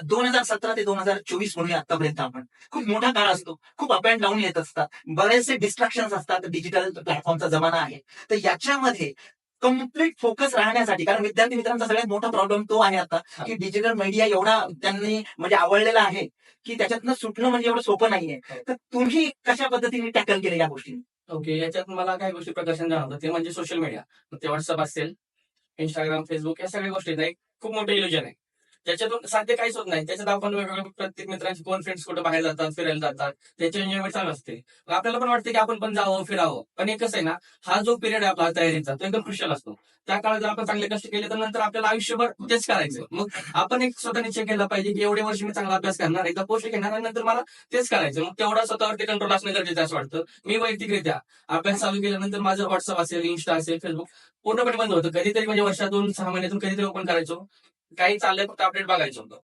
2017 ते 2024 म्हणूया आतापर्यंत आपण. खूप मोठा काळ असतो. खूप अप अँड डाऊन येत असतात. बरेचसे डिस्ट्रॅक्शन्स असतात. डिजिटल प्लॅटफॉर्मचा जमाना आहे. तर याच्यामध्ये कम्प्लीट फोकस राहण्यासाठी, कारण विद्यार्थी मित्रांचा सगळ्यात मोठा प्रॉब्लेम तो आहे आता, की डिजिटल मीडिया एवढा त्यांनी म्हणजे आवडलेला आहे, की त्याच्यातनं सुटणं म्हणजे एवढं सोपं नाहीये. तर तुम्ही कशा पद्धतीने टॅकल केलं या गोष्टी? ओके. याच्यात मला काही गोष्टी प्रदर्शन जाणवतं ते म्हणजे सोशल मीडिया. ते WhatsApp असेल, Instagram, Facebook या सगळ्या गोष्टींचा एक खूप मोठं इल्युजन आहे. त्याच्यातून साध्य काहीच होत नाही. त्याच्यात आपण वेगवेगळे प्रत्येक मित्रांचे कोण फ्रेंड्स कुठे बाहेर जातात, फिरायला जातात. त्याची एन्जॉयमेंट चालू असते. मग आपल्याला पण वाटतं की आपण पण जावं, फिरावं. पण एक कसं आहे ना, हा जो पिरियड आहे आपला तयारीचा तो एकदम क्रुशियल असतो. त्या काळात जर आपण चांगले कष्ट केले तर नंतर आपल्याला आयुष्यभर तेच करायचं. मग आपण एक स्वतः निश्चय केला पाहिजे की एवढे वर्ष मी चांगला अभ्यास करणार, एकदा पोस्ट घेणार आणि नंतर मला तेच करायचं. मग तेवढा स्वतःवरती कंट्रोल असणं गरजेचं आहे असं वाटतं. मी वैयक्तिकरित्या अभ्यास चालू केल्यानंतर माझं WhatsApp असेल, Insta असेल, Facebook पूर्णपणे बंद होतं. कधीतरी म्हणजे वर्षातून 6 महिन्यातून कधीतरी ओपन करायचो. काही चाललंय फक्त अपडेट बघायचो.